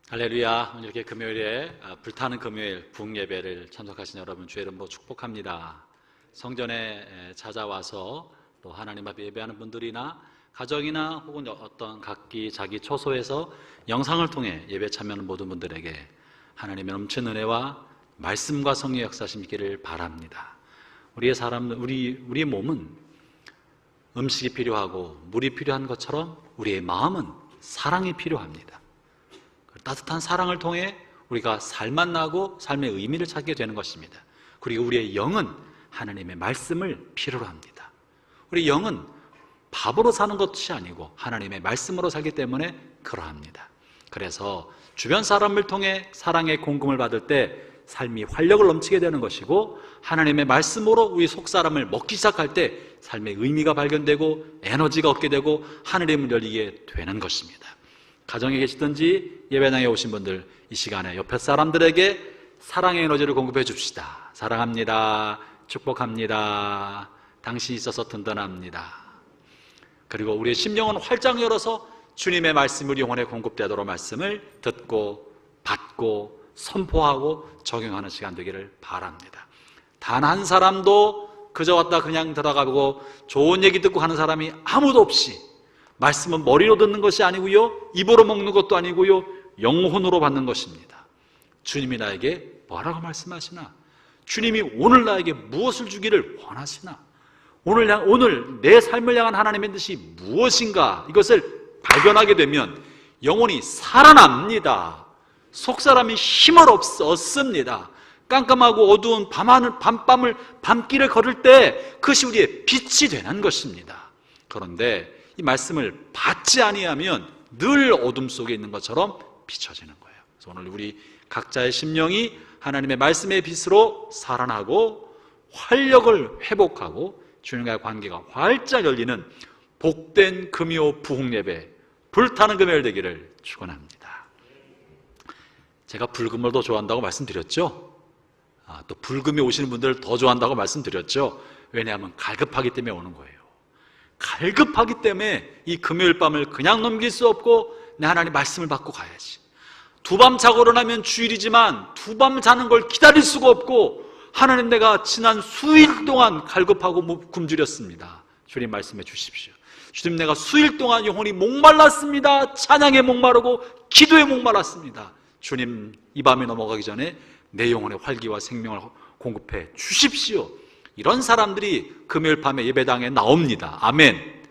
할렐루야. 오늘 이렇게 금요일에 불타는 금요일 부흥예배를 참석하신 여러분 주의 이름으로 축복합니다. 성전에 찾아와서 또 하나님 앞에 예배하는 분들이나 가정이나 혹은 어떤 각기 자기 처소에서 영상을 통해 예배 참여하는 모든 분들에게 하나님의 넘치는 은혜와 말씀과 성령의 역사심 있기를 바랍니다. 우리의 몸은 음식이 필요하고 물이 필요한 것처럼 우리의 마음은 사랑이 필요합니다. 따뜻한 사랑을 통해 우리가 살맛나고 삶의 의미를 찾게 되는 것입니다. 그리고 우리의 영은 하나님의 말씀을 필요로 합니다. 우리 영은 밥으로 사는 것이 아니고 하나님의 말씀으로 살기 때문에 그러합니다. 그래서 주변 사람을 통해 사랑의 공급을 받을 때 삶이 활력을 넘치게 되는 것이고, 하나님의 말씀으로 우리 속사람을 먹기 시작할 때 삶의 의미가 발견되고 에너지가 얻게 되고 하늘의 문이 열리게 되는 것입니다. 가정에 계시든지 예배당에 오신 분들, 이 시간에 옆에 사람들에게 사랑의 에너지를 공급해 줍시다. 사랑합니다. 축복합니다. 당신이 있어서 든든합니다. 그리고 우리의 심령은 활짝 열어서 주님의 말씀이 우리 영혼에 공급되도록 말씀을 듣고 받고 선포하고 적용하는 시간 되기를 바랍니다. 단 한 사람도 그저 왔다 그냥 들어가고 좋은 얘기 듣고 가는 사람이 아무도 없이, 말씀은 머리로 듣는 것이 아니고요, 입으로 먹는 것도 아니고요, 영혼으로 받는 것입니다. 주님이 나에게 뭐라고 말씀하시나? 주님이 오늘 나에게 무엇을 주기를 원하시나? 오늘 내 삶을 향한 하나님의 뜻이 무엇인가? 이것을 발견하게 되면 영혼이 살아납니다. 속사람이 힘을 얻습니다. 깜깜하고 어두운 밤길을 걸을 때 그것이 우리의 빛이 되는 것입니다. 그런데 이 말씀을 받지 아니하면 늘 어둠 속에 있는 것처럼 비춰지는 거예요. 그래서 오늘 우리 각자의 심령이 하나님의 말씀의 빛으로 살아나고 활력을 회복하고 주님과의 관계가 활짝 열리는 복된 금요 부흥예배, 불타는 금요일 되기를 축원합니다. 제가 불금을 더 좋아한다고 말씀드렸죠? 또 불금에 오시는 분들을 더 좋아한다고 말씀드렸죠? 왜냐하면 갈급하기 때문에 오는 거예요. 갈급하기 때문에 이 금요일 밤을 그냥 넘길 수 없고 내 하나님 말씀을 받고 가야지. 두밤 자고 일어나면 주일이지만 두밤 자는 걸 기다릴 수가 없고, 하나님, 내가 지난 수일 동안 갈급하고 굶주렸습니다. 주님 말씀해 주십시오. 주님, 내가 수일 동안 영혼이 목말랐습니다. 찬양에 목마르고 기도에 목말랐습니다. 주님, 이 밤이 넘어가기 전에 내 영혼의 활기와 생명을 공급해 주십시오. 이런 사람들이 금요일 밤에 예배당에 나옵니다. 아멘.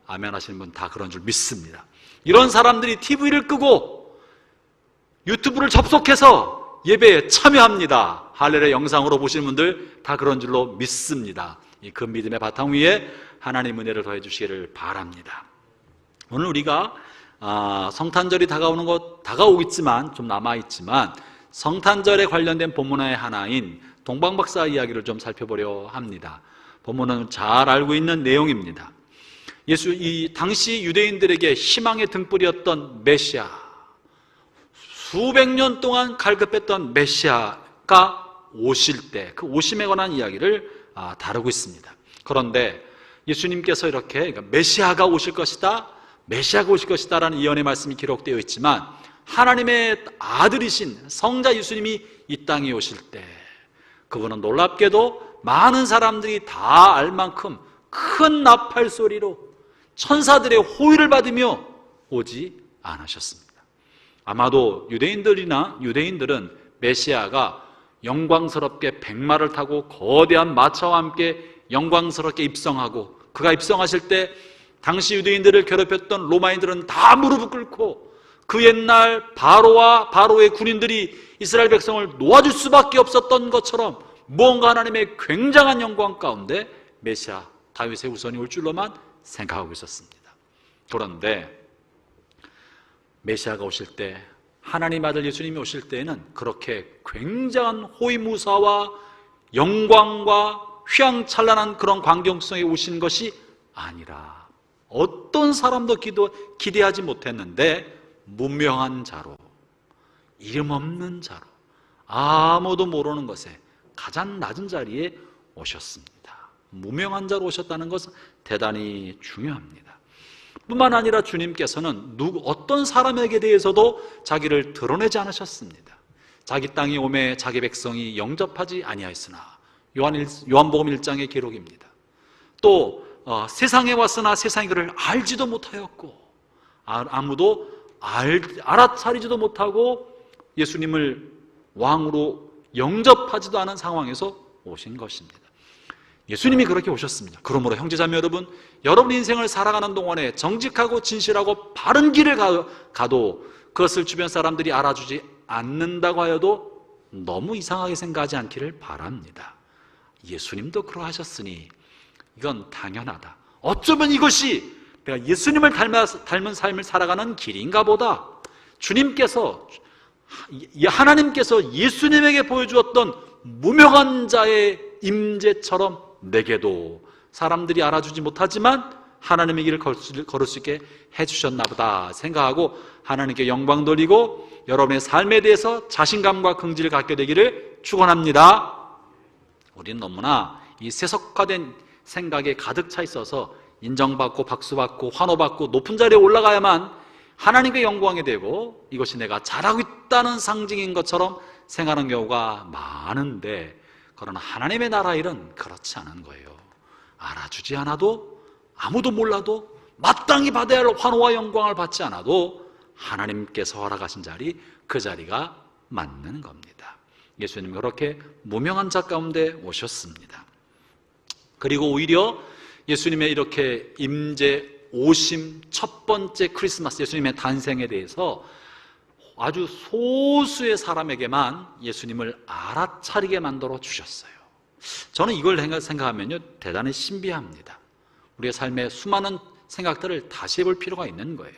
아멘 하시는 분 다 그런 줄 믿습니다. 이런 사람들이 TV를 끄고 유튜브를 접속해서 예배에 참여합니다. 할렐루야 영상으로 보시는 분들 다 그런 줄로 믿습니다. 그 믿음의 바탕 위에 하나님 은혜를 더해 주시기를 바랍니다. 오늘 우리가 성탄절이 다가오겠지만 좀 남아있지만 성탄절에 관련된 본문의 하나인 동방박사 이야기를 좀 살펴보려 합니다. 본문은 잘 알고 있는 내용입니다. 이 당시 유대인들에게 희망의 등불이었던 메시아, 수백 년 동안 갈급했던 메시아가 오실 때 그 오심에 관한 이야기를 다루고 있습니다. 그런데 예수님께서 이렇게 메시아가 오실 것이다, 메시아가 오실 것이다 라는 예언의 말씀이 기록되어 있지만, 하나님의 아들이신 성자 예수님이 이 땅에 오실 때 그분은 놀랍게도 많은 사람들이 다 알 만큼 큰 나팔 소리로 천사들의 호의를 받으며 오지 않으셨습니다. 아마도 유대인들은 메시아가 영광스럽게 백마를 타고 거대한 마차와 함께 영광스럽게 입성하고, 그가 입성하실 때 당시 유대인들을 괴롭혔던 로마인들은 다 무릎을 꿇고 그 옛날 바로의 군인들이 이스라엘 백성을 놓아줄 수밖에 없었던 것처럼 무언가 하나님의 굉장한 영광 가운데 메시아 다윗의 후손이 올 줄로만 생각하고 있었습니다. 그런데 메시아가 오실 때, 하나님 아들 예수님이 오실 때에는 그렇게 굉장한 호위무사와 영광과 휘황찬란한 그런 광경 속에 오신 것이 아니라 어떤 사람도 기대하지 못했는데 무명한 자로, 이름 없는 자로, 아무도 모르는 것에 가장 낮은 자리에 오셨습니다. 무명한 자로 오셨다는 것은 대단히 중요합니다. 뿐만 아니라 주님께서는 어떤 사람에게 대해서도 자기를 드러내지 않으셨습니다. 자기 땅이 오매 자기 백성이 영접하지 아니하였으나, 요한복음 1장의 기록입니다. 또 세상에 왔으나 세상이 그를 알지도 못하였고, 아무도 알아차리지도 못하고 예수님을 왕으로 영접하지도 않은 상황에서 오신 것입니다. 예수님이 그렇게 오셨습니다. 그러므로 형제자매 여러분, 여러분 인생을 살아가는 동안에 정직하고 진실하고 바른 길을 가도 그것을 주변 사람들이 알아주지 않는다고 하여도 너무 이상하게 생각하지 않기를 바랍니다. 예수님도 그러하셨으니 이건 당연하다. 어쩌면 이것이 내가 예수님을 닮은 삶을 살아가는 길인가 보다. 하나님께서 예수님에게 보여주었던 무명한 자의 임재처럼 내게도 사람들이 알아주지 못하지만 하나님의 길을 걸을 수 있게 해주셨나 보다 생각하고 하나님께 영광 돌리고 여러분의 삶에 대해서 자신감과 긍지를 갖게 되기를 축원합니다. 우리는 너무나 이 세속화된 생각에 가득 차 있어서 인정받고 박수받고 환호받고 높은 자리에 올라가야만 하나님께 영광이 되고 이것이 내가 잘하고 있다는 상징인 것처럼 생각하는 경우가 많은데, 그러나 하나님의 나라 일은 그렇지 않은 거예요. 알아주지 않아도, 아무도 몰라도, 마땅히 받아야 할 환호와 영광을 받지 않아도 하나님께서 허락하신 자리, 그 자리가 맞는 겁니다. 예수님이 그렇게 무명한 자 가운데 오셨습니다. 그리고 오히려 예수님의 이렇게 임재 오심 첫 번째 크리스마스, 예수님의 탄생에 대해서 아주 소수의 사람에게만 예수님을 알아차리게 만들어 주셨어요. 저는 이걸 생각하면요, 대단히 신비합니다. 우리의 삶의 수많은 생각들을 다시 해볼 필요가 있는 거예요.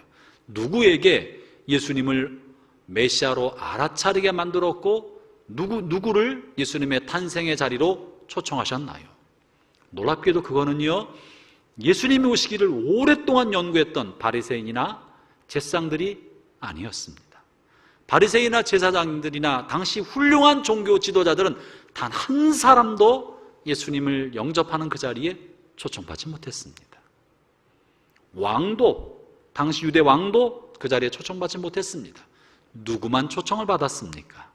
누구에게 예수님을 메시아로 알아차리게 만들었고 누구를 예수님의 탄생의 자리로 초청하셨나요? 놀랍게도 그거는요, 예수님이 오시기를 오랫동안 연구했던 바리새인이나 제사장들이 아니었습니다. 바리새인이나 제사장들이나 당시 훌륭한 종교 지도자들은 단 한 사람도 예수님을 영접하는 그 자리에 초청받지 못했습니다. 당시 유대 왕도 그 자리에 초청받지 못했습니다. 누구만 초청을 받았습니까?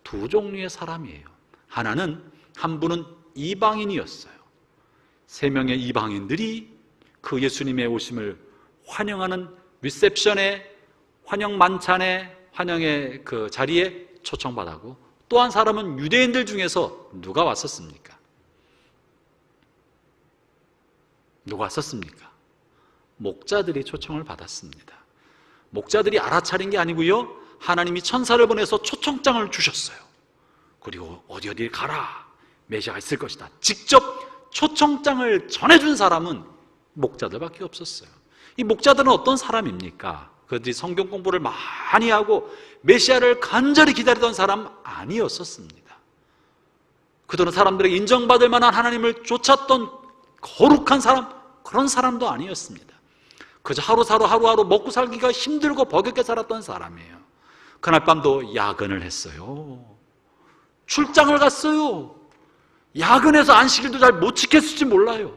두 종류의 사람이에요. 한 분은 이방인이었어요. 3명의 이방인들이 그 예수님의 오심을 환영하는 리셉션에, 환영 만찬에, 환영의 그 자리에 초청받았고, 또 한 사람은 유대인들 중에서 누가 왔었습니까? 목자들이 초청을 받았습니다. 목자들이 알아차린 게 아니고요, 하나님이 천사를 보내서 초청장을 주셨어요. 그리고 어디 가라, 메시아가 있을 것이다. 직접 초청장을 전해준 사람은 목자들밖에 없었어요. 이 목자들은 어떤 사람입니까? 그들이 성경 공부를 많이 하고 메시아를 간절히 기다리던 사람 아니었었습니다. 그들은 사람들에게 인정받을 만한 하나님을 쫓았던 거룩한 사람, 그런 사람도 아니었습니다. 그저 하루하루 먹고 살기가 힘들고 버겁게 살았던 사람이에요. 그날 밤도 야근을 했어요. 출장을 갔어요. 야근해서 안식일도 잘 못 지켰을지 몰라요.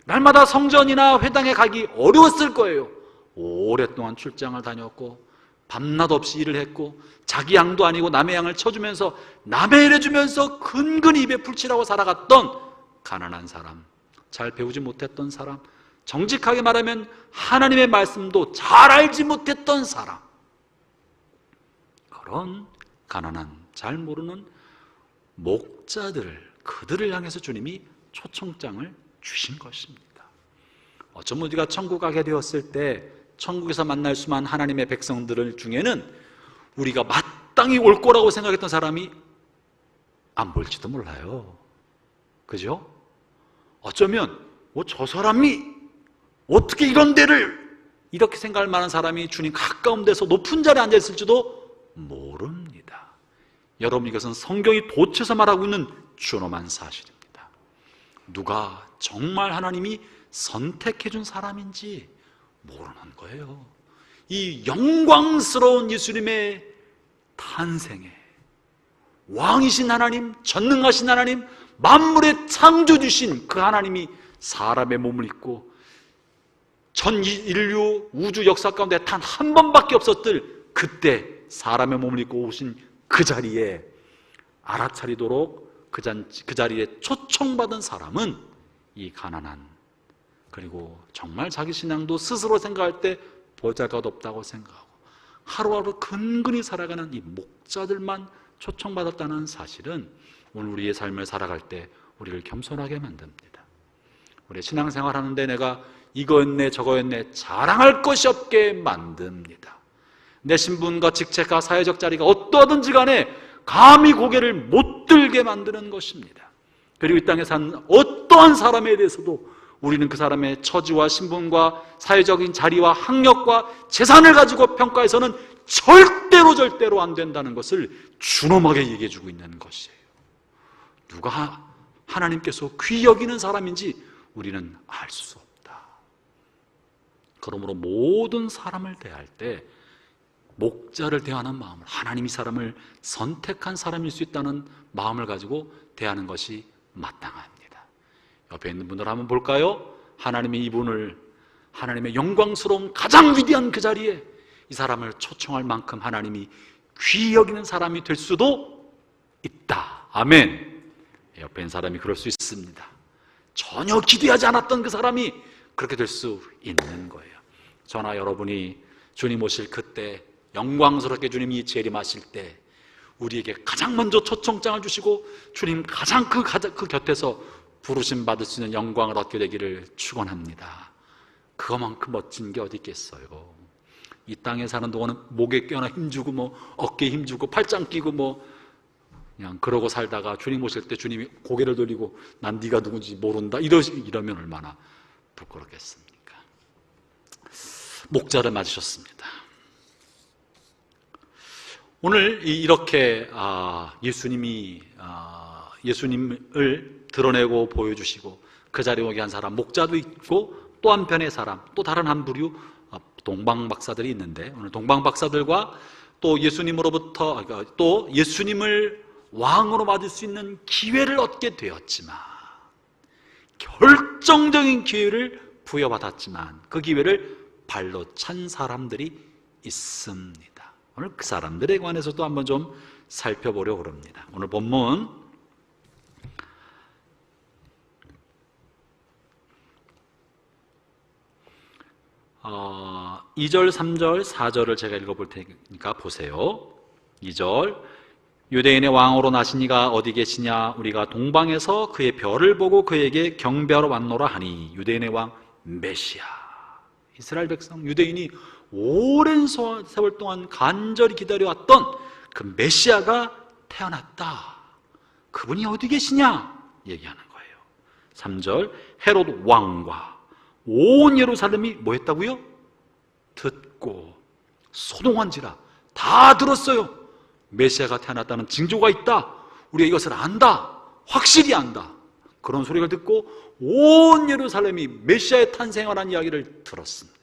날마다 성전이나 회당에 가기 어려웠을 거예요. 오랫동안 출장을 다녔고 밤낮 없이 일을 했고 자기 양도 아니고 남의 양을 쳐주면서 남의 일해주면서 근근히 입에 풀칠하고 살아갔던 가난한 사람, 잘 배우지 못했던 사람, 정직하게 말하면 하나님의 말씀도 잘 알지 못했던 사람, 그런 가난한, 잘 모르는 그들을 향해서 주님이 초청장을 주신 것입니다. 어쩌면 우리가 천국 가게 되었을 때 천국에서 만날 수만 하나님의 백성들 중에는 우리가 마땅히 올 거라고 생각했던 사람이 안 볼지도 몰라요. 그죠? 어쩌면 저 사람이 어떻게 이런 데를, 이렇게 생각할 만한 사람이 주님 가까운 데서 높은 자리에 앉아 있을지도 모릅니다. 여러분, 이것은 성경이 도처에서 말하고 있는 준엄한 사실입니다. 누가 정말 하나님이 선택해 준 사람인지 모르는 거예요. 이 영광스러운 예수님의 탄생에 왕이신 하나님, 전능하신 하나님, 만물의 창조주신 그 하나님이 사람의 몸을 입고 전 인류 우주 역사 가운데 단 한 번밖에 없었을 그때 사람의 몸을 입고 오신 그 자리에 알아차리도록 그 자리에 초청받은 사람은 이 가난한, 그리고 정말 자기 신앙도 스스로 생각할 때 보잘것없다고 생각하고 하루하루 근근히 살아가는 이 목자들만 초청받았다는 사실은 오늘 우리의 삶을 살아갈 때 우리를 겸손하게 만듭니다. 우리 신앙생활 하는데 내가 이거였네 저거였네 자랑할 것이 없게 만듭니다. 내 신분과 직책과 사회적 자리가 어떠하든지 간에 감히 고개를 못 들게 만드는 것입니다. 그리고 이 땅에 사는 어떠한 사람에 대해서도 우리는 그 사람의 처지와 신분과 사회적인 자리와 학력과 재산을 가지고 평가해서는 절대로 안 된다는 것을 준엄하게 얘기해 주고 있는 것이에요. 누가 하나님께서 귀히 여기는 사람인지 우리는 알 수 없다. 그러므로 모든 사람을 대할 때 목자를 대하는 마음을, 하나님이 사람을 선택한 사람일 수 있다는 마음을 가지고 대하는 것이 마땅합니다. 옆에 있는 분들 한번 볼까요? 하나님이 이분을 하나님의 영광스러운 가장 위대한 그 자리에 이 사람을 초청할 만큼 하나님이 귀히 여기는 사람이 될 수도 있다. 아멘. 옆에 있는 사람이 그럴 수 있습니다. 전혀 기대하지 않았던 그 사람이 그렇게 될 수 있는 거예요. 저나 여러분이 주님 오실 그때 영광스럽게 주님이 재림하실 때 우리에게 가장 먼저 초청장을 주시고 주님 가장 그 곁에서 부르심 받을 수 있는 영광을 얻게 되기를 축원합니다. 그거만큼 멋진 게 어디 있겠어요. 이 땅에 사는 동안은 목에 껴나 힘주고 뭐 어깨에 힘주고 팔짱 끼고 그냥 그러고 살다가 주님 오실 때 주님이 고개를 돌리고 난 네가 누군지 모른다 이러면 얼마나 부끄럽겠습니까? 목자를 맞으셨습니다. 오늘 이렇게 예수님을 드러내고 보여주시고 그 자리에 오게 한 사람 목자도 있고 또 한편의 사람 또 다른 한 부류 동방박사들이 있는데 오늘 동방박사들과 또 예수님으로부터 또 예수님을 왕으로 맞을 수 있는 기회를 얻게 되었지만 결정적인 기회를 부여받았지만 그 기회를 발로 찬 사람들이 있습니다. 오늘 그 사람들에 관해서도 한번 좀 살펴보려고 합니다. 오늘 본문 2절, 3절, 4절을 제가 읽어볼 테니까 보세요. 2절 유대인의 왕으로 나신 이가 어디 계시냐? 우리가 동방에서 그의 별을 보고 그에게 경배하러 왔노라 하니 유대인의 왕 메시아. 이스라엘 백성 유대인이 오랜 세월 동안 간절히 기다려왔던 그 메시아가 태어났다. 그분이 어디 계시냐? 얘기하는 거예요. 3절 헤롯 왕과 온 예루살렘이 뭐 했다고요? 듣고 소동한지라. 다 들었어요. 메시아가 태어났다는 징조가 있다. 우리가 이것을 안다. 확실히 안다. 그런 소리를 듣고 온 예루살렘이 메시아의 탄생을 한 이야기를 들었습니다.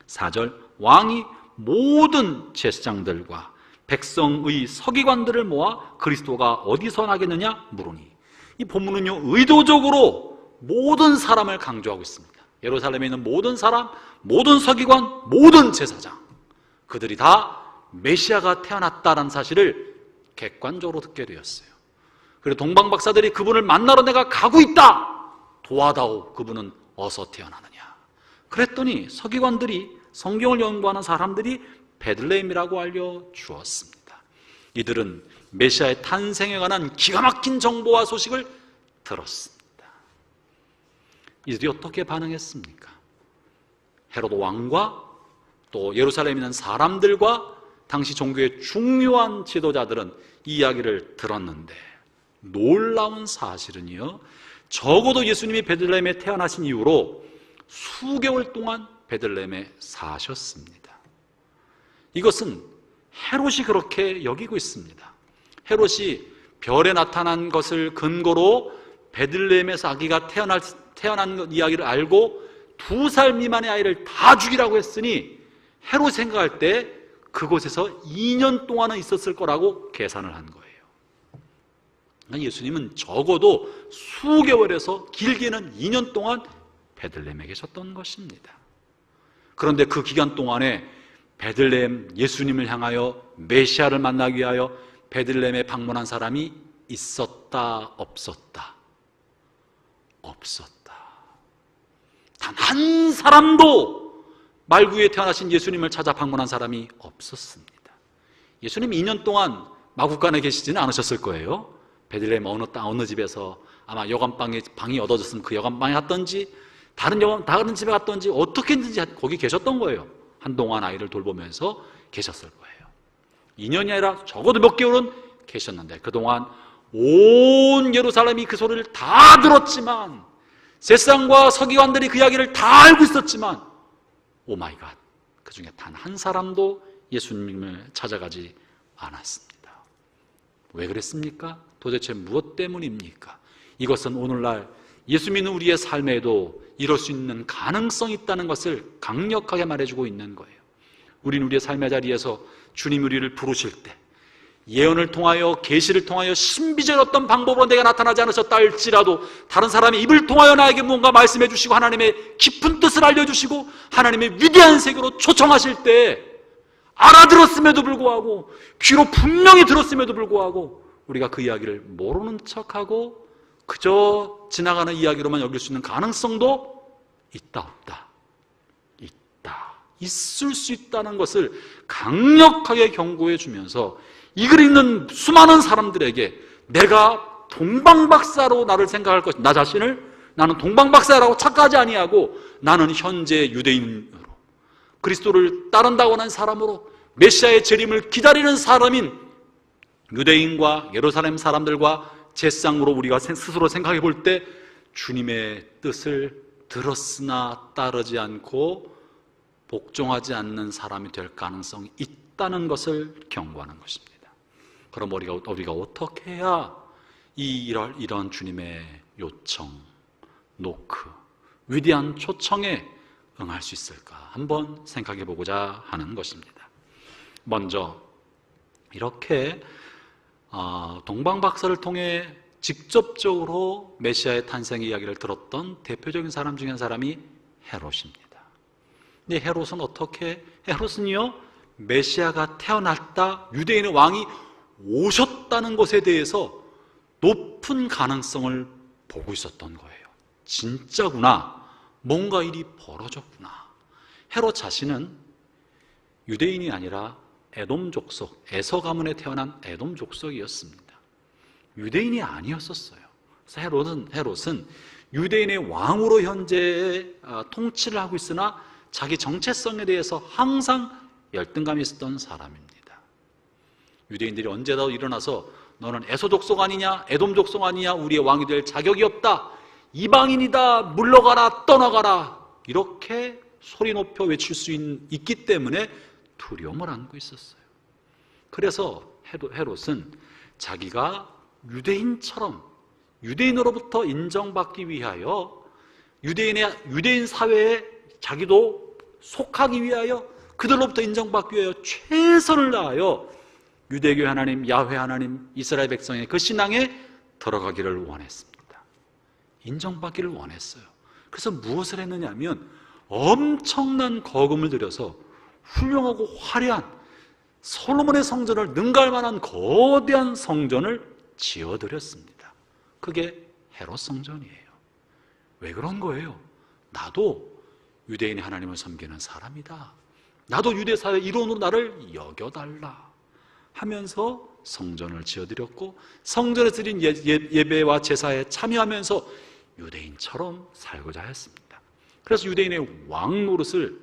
4절 왕이 모든 제사장들과 백성의 서기관들을 모아 그리스도가 어디서 나겠느냐 물으니, 이 본문은요 의도적으로 모든 사람을 강조하고 있습니다. 예루살렘에 있는 모든 사람, 모든 서기관, 모든 제사장, 그들이 다 메시아가 태어났다는 사실을 객관적으로 듣게 되었어요. 그리고 동방박사들이 그분을 만나러 내가 가고 있다, 도와다오, 그분은 어서 태어나느냐. 그랬더니 서기관들이, 성경을 연구하는 사람들이 베들레헴이라고 알려주었습니다. 이들은 메시아의 탄생에 관한 기가 막힌 정보와 소식을 들었습니다. 이들이 어떻게 반응했습니까? 헤로드 왕과 또 예루살렘에 있는 사람들과 당시 종교의 중요한 지도자들은 이 이야기를 들었는데, 놀라운 사실은요, 적어도 예수님이 베들레헴에 태어나신 이후로 수개월 동안 베들레헴에 사셨습니다. 이것은 헤롯이 그렇게 여기고 있습니다. 헤롯이 별에 나타난 것을 근거로 베들레헴에서 아기가 태어난 이야기를 알고 2살 미만의 아이를 다 죽이라고 했으니 헤롯이 생각할 때 그곳에서 2년 동안은 있었을 거라고 계산을 한 거예요. 예수님은 적어도 수개월에서 길게는 2년 동안 베들레헴에 계셨던 것입니다. 그런데 그 기간 동안에 베들레헴 예수님을 향하여 메시아를 만나기 위하여 베들레헴에 방문한 사람이 있었다, 없었다? 없었다. 단 한 사람도 말구에 태어나신 예수님을 찾아 방문한 사람이 없었습니다. 예수님 2년 동안 마구간에 계시지는 않으셨을 거예요. 베들레헴 어느 집에서 아마 방이 얻어졌으면 그 여관방에 갔던지 다른 집에 갔던지 어떻게든지 거기 계셨던 거예요. 한동안 아이를 돌보면서 계셨을 거예요. 2년이 아니라 적어도 몇 개월은 계셨는데 그동안 온 예루살렘이 그 소리를 다 들었지만, 세상과 서기관들이 그 이야기를 다 알고 있었지만, 오마이갓, 그 중에 단 한 사람도 예수님을 찾아가지 않았습니다. 왜 그랬습니까? 도대체 무엇 때문입니까? 이것은 오늘날 예수 믿는 우리의 삶에도 이럴 수 있는 가능성이 있다는 것을 강력하게 말해주고 있는 거예요. 우리는 우리의 삶의 자리에서 주님 우리를 부르실 때 예언을 통하여, 계시를 통하여, 신비적인 어떤 방법으로 내가 나타나지 않으셨다 할지라도 다른 사람의 입을 통하여 나에게 무언가 말씀해 주시고 하나님의 깊은 뜻을 알려주시고 하나님의 위대한 세계로 초청하실 때 알아들었음에도 불구하고, 귀로 분명히 들었음에도 불구하고 우리가 그 이야기를 모르는 척하고 그저 지나가는 이야기로만 여길 수 있는 가능성도 있다, 없다? 있다. 있을 수 있다는 것을 강력하게 경고해 주면서 이 글 읽는 수많은 사람들에게 내가 동방박사로 나를 생각할 것, 나 자신을 나는 동방박사라고 착각하지 아니하고 나는 현재 유대인으로 그리스도를 따른다고 하는 사람으로 메시아의 재림을 기다리는 사람인 유대인과 예루살렘 사람들과 제 쌍으로 우리가 스스로 생각해 볼 때 주님의 뜻을 들었으나 따르지 않고 복종하지 않는 사람이 될 가능성이 있다는 것을 경고하는 것입니다. 그럼 우리가 어떻게 해야 이런 주님의 요청, 노크, 위대한 초청에 응할 수 있을까? 한번 생각해 보고자 하는 것입니다. 먼저 이렇게 동방박사를 통해 직접적으로 메시아의 탄생 이야기를 들었던 대표적인 사람 중에 한 사람이 헤롯입니다. 근데 헤롯은요, 메시아가 태어났다, 유대인의 왕이 오셨다는 것에 대해서 높은 가능성을 보고 있었던 거예요. 진짜구나, 뭔가 일이 벌어졌구나. 헤롯 자신은 유대인이 아니라 에돔 족속, 에서 가문에 태어난 에돔 족속이었습니다. 유대인이 아니었었어요. 그래서 헤롯은 유대인의 왕으로 현재 통치를 하고 있으나 자기 정체성에 대해서 항상 열등감이 있었던 사람입니다. 유대인들이 언제라도 일어나서 너는 에서 족속 아니냐, 에돔 족속 아니냐, 우리의 왕이 될 자격이 없다, 이방인이다, 물러가라, 떠나가라, 이렇게 소리 높여 외칠 수 있기 때문에 두려움을 안고 있었어요. 그래서 헤롯은 자기가 유대인처럼 유대인으로부터 인정받기 위하여 유대인 사회에 자기도 속하기 위하여 그들로부터 인정받기 위하여 최선을 다하여 유대교 하나님, 야훼 하나님, 이스라엘 백성의 그 신앙에 들어가기를 원했습니다. 인정받기를 원했어요. 그래서 무엇을 했느냐 하면 엄청난 거금을 들여서 훌륭하고 화려한 솔로몬의 성전을 능가할 만한 거대한 성전을 지어드렸습니다. 그게 헤롯 성전이에요. 왜 그런 거예요? 나도 유대인의 하나님을 섬기는 사람이다, 나도 유대사회 일원으로 나를 여겨달라 하면서 성전을 지어드렸고, 성전에 드린 예배와 제사에 참여하면서 유대인처럼 살고자 했습니다. 그래서 유대인의 왕 노릇을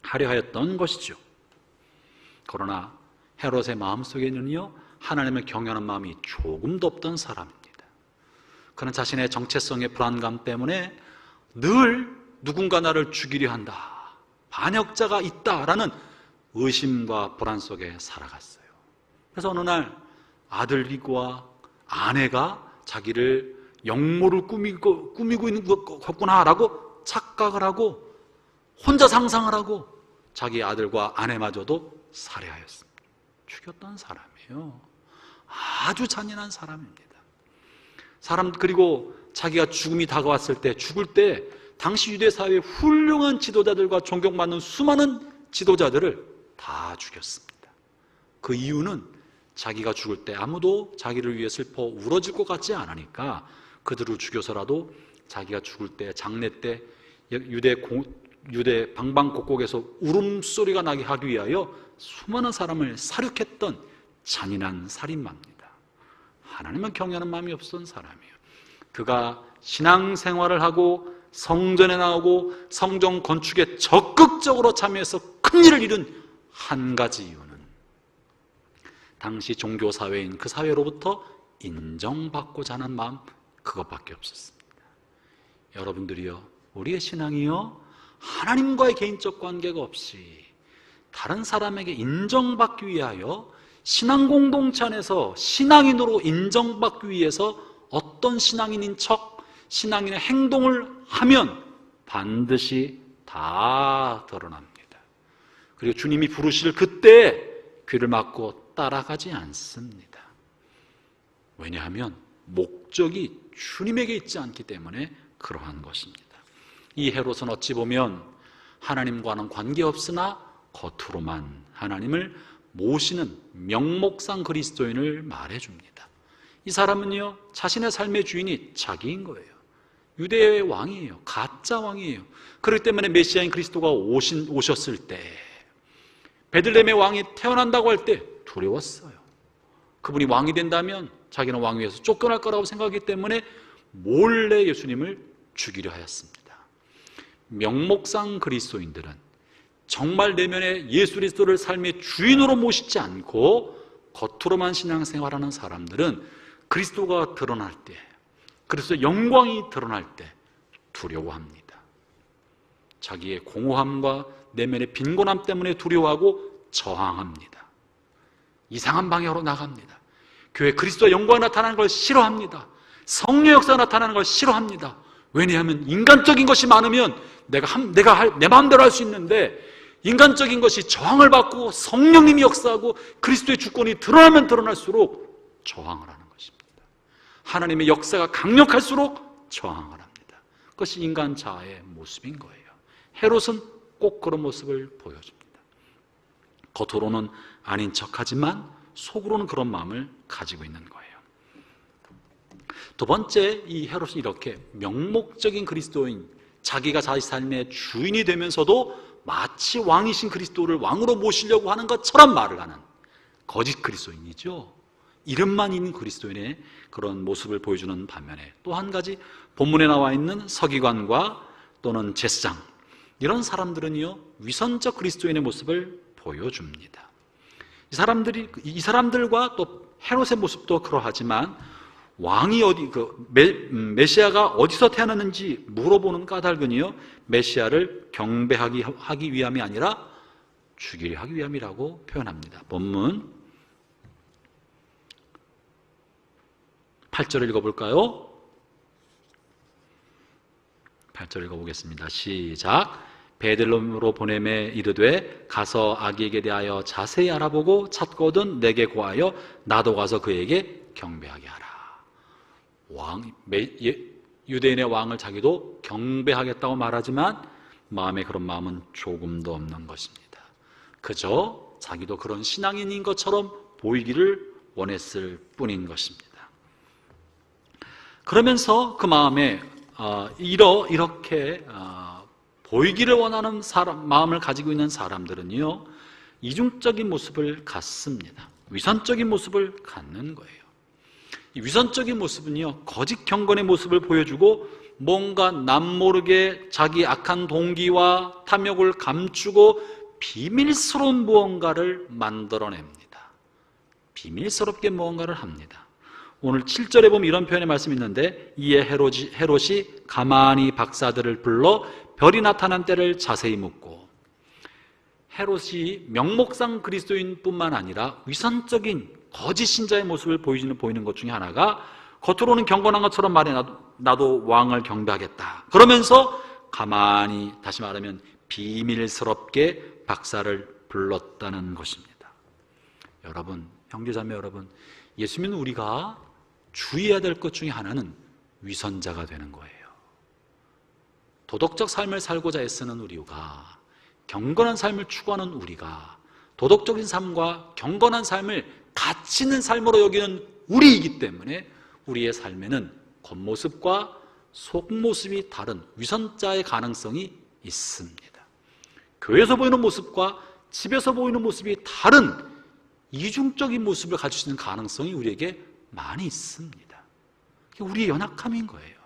하려 하였던 것이죠. 그러나 헤롯의 마음속에는요, 하나님을 경외하는 마음이 조금도 없던 사람입니다. 그는 자신의 정체성의 불안감 때문에 늘 누군가 나를 죽이려 한다, 반역자가 있다라는 의심과 불안 속에 살아갔어요. 그래서 어느 날 아들과 아내가 자기를 영모를 꾸미고 있는 것구나라고 착각을 하고 혼자 상상을 하고 자기 아들과 아내마저도 살해하였습니다. 죽였던 사람이에요. 아주 잔인한 사람입니다. 그리고 자기가 죽음이 다가왔을 때, 죽을 때 당시 유대 사회의 훌륭한 지도자들과 존경받는 수많은 지도자들을 다 죽였습니다. 그 이유는 자기가 죽을 때 아무도 자기를 위해 슬퍼 울어줄 것 같지 않으니까 그들을 죽여서라도 자기가 죽을 때, 장례 때 유대 방방곡곡에서 울음소리가 나게 하기 위하여 수많은 사람을 살육했던 잔인한 살인마입니다. 하나님을 경외하는 마음이 없었던 사람이에요. 그가 신앙생활을 하고 성전에 나오고 성전 건축에 적극적으로 참여해서 큰일을 이룬 한 가지 이유는 당시 종교사회인 그 사회로부터 인정받고자 하는 마음, 그것밖에 없었습니다. 여러분들이요, 우리의 신앙이요, 하나님과의 개인적 관계가 없이 다른 사람에게 인정받기 위하여 신앙 공동체 안에서 신앙인으로 인정받기 위해서 어떤 신앙인인 척 신앙인의 행동을 하면 반드시 다 드러납니다. 그리고 주님이 부르실 그때 귀를 막고 따라가지 않습니다. 왜냐하면 목적이 주님에게 있지 않기 때문에 그러한 것입니다. 이 헤롯은 어찌 보면 하나님과는 관계없으나 겉으로만 하나님을 모시는 명목상 그리스도인을 말해줍니다. 이 사람은요, 자신의 삶의 주인이 자기인 거예요. 유대의 왕이에요. 가짜 왕이에요. 그렇기 때문에 메시아인 그리스도가 오셨을 때 베들레헴의 왕이 태어난다고 할 때 두려웠어요. 그분이 왕이 된다면 자기는 왕 위에서 쫓겨날 거라고 생각하기 때문에 몰래 예수님을 죽이려 하였습니다. 명목상 그리스도인들은 정말 내면에 예수 그리스도를 삶의 주인으로 모시지 않고 겉으로만 신앙생활하는 사람들은 그리스도가 드러날 때, 그리스도의 영광이 드러날 때 두려워합니다. 자기의 공허함과 내면의 빈곤함 때문에 두려워하고 저항합니다. 이상한 방향으로 나갑니다. 교회 그리스도의 영광이 나타나는 걸 싫어합니다. 성령 역사가 나타나는 걸 싫어합니다. 왜냐하면 인간적인 것이 많으면 내가 내 마음대로 할 수 있는데, 인간적인 것이 저항을 받고 성령님이 역사하고 그리스도의 주권이 드러나면 드러날수록 저항을 하는 것입니다. 하나님의 역사가 강력할수록 저항을 합니다. 그것이 인간 자아의 모습인 거예요. 헤롯은 꼭 그런 모습을 보여줍니다. 겉으로는 아닌 척하지만 속으로는 그런 마음을 가지고 있는 거예요. 두 번째, 이 헤롯은 이렇게 명목적인 그리스도인, 자기가 자기 삶의 주인이 되면서도 마치 왕이신 그리스도를 왕으로 모시려고 하는 것처럼 말을 하는 거짓 그리스도인이죠. 이름만 있는 그리스도인의 그런 모습을 보여주는 반면에 또 한 가지, 본문에 나와 있는 서기관과 또는 제사장, 이런 사람들은요, 위선적 그리스도인의 모습을 보여줍니다. 이 사람들과 또 헤롯의 모습도 그러하지만 왕이 메시아가 어디서 태어났는지 물어보는 까닭은요, 메시아를 경배하기 위함이 아니라 죽이려 하기 위함이라고 표현합니다. 본문 8절을 읽어볼까요? 8절 읽어보겠습니다. 시작. 베들레헴으로 보내매 이르되 가서 아기에게 대하여 자세히 알아보고 찾거든 내게 고하여 나도 가서 그에게 경배하게 하라. 유대인의 왕을 자기도 경배하겠다고 말하지만 마음에 그런 마음은 조금도 없는 것입니다. 그저 자기도 그런 신앙인인 것처럼 보이기를 원했을 뿐인 것입니다. 그러면서 그 마음에 이렇게 보이기를 원하는 마음을 가지고 있는 사람들은요, 이중적인 모습을 갖습니다. 위선적인 모습을 갖는 거예요. 이 위선적인 모습은요, 거짓 경건의 모습을 보여주고 뭔가 남모르게 자기 악한 동기와 탐욕을 감추고 비밀스러운 무언가를 만들어냅니다. 비밀스럽게 무언가를 합니다. 오늘 7절에 보면 이런 표현의 말씀이 있는데, 이에 헤롯이 가만히 박사들을 불러 별이 나타난 때를 자세히 묻고, 헤롯이 명목상 그리스도인 뿐만 아니라 위선적인 거짓 신자의 모습을 보이는 것 중에 하나가, 겉으로는 경건한 것처럼 말해 나도 왕을 경배하겠다 그러면서 가만히, 다시 말하면 비밀스럽게 박사를 불렀다는 것입니다. 여러분, 형제자매 여러분, 예수 믿는 우리가 주의해야 될 것 중에 하나는 위선자가 되는 거예요. 도덕적 삶을 살고자 애쓰는 우리가, 경건한 삶을 추구하는 우리가 도덕적인 삶과 경건한 삶을 가치 있는 삶으로 여기는 우리이기 때문에 우리의 삶에는 겉모습과 속모습이 다른 위선자의 가능성이 있습니다. 교회에서 보이는 모습과 집에서 보이는 모습이 다른 이중적인 모습을 가질 수 있는 가능성이 우리에게 많이 있습니다. 그게 우리의 연약함인 거예요.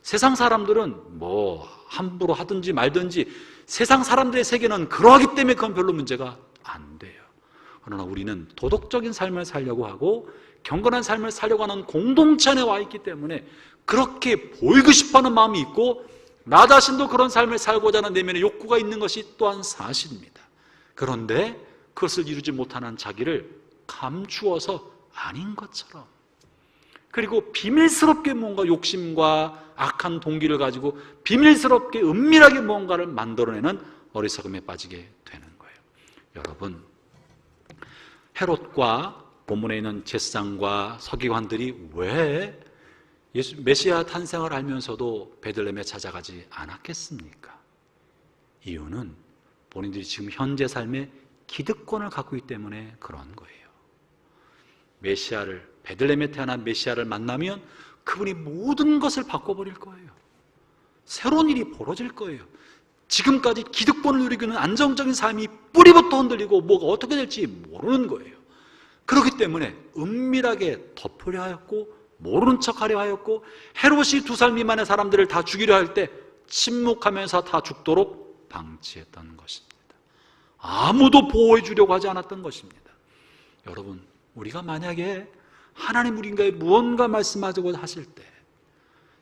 세상 사람들은 뭐 함부로 하든지 말든지 세상 사람들의 세계는 그러하기 때문에 그건 별로 문제가 안 돼요. 그러나 우리는 도덕적인 삶을 살려고 하고 경건한 삶을 살려고 하는 공동체 안에 와 있기 때문에 그렇게 보이고 싶어하는 마음이 있고 나 자신도 그런 삶을 살고자 하는 내면의 욕구가 있는 것이 또한 사실입니다. 그런데 그것을 이루지 못하는 자기를 감추어서 아닌 것처럼, 그리고 비밀스럽게 뭔가 욕심과 악한 동기를 가지고 비밀스럽게 은밀하게 무언가를 만들어내는 어리석음에 빠지게 되는 거예요. 여러분, 헤롯과 본문에 있는 제사장과 서기관들이 왜 메시아 탄생을 알면서도 베들레헴에 찾아가지 않았겠습니까? 이유는 본인들이 지금 현재 삶의 기득권을 갖고 있기 때문에 그런 거예요. 베들레헴에 태어난 메시아를 만나면 그분이 모든 것을 바꿔버릴 거예요. 새로운 일이 벌어질 거예요. 지금까지 기득권을 누리고 있는 안정적인 삶이 뿌리부터 흔들리고 뭐가 어떻게 될지 모르는 거예요. 그렇기 때문에 은밀하게 덮으려 하였고 모르는 척하려 하였고, 헤롯이 2살 미만의 사람들을 다 죽이려 할 때 침묵하면서 다 죽도록 방치했던 것입니다. 아무도 보호해 주려고 하지 않았던 것입니다. 여러분, 우리가 만약에 하나님 우리에게 무언가 말씀하자고 하실 때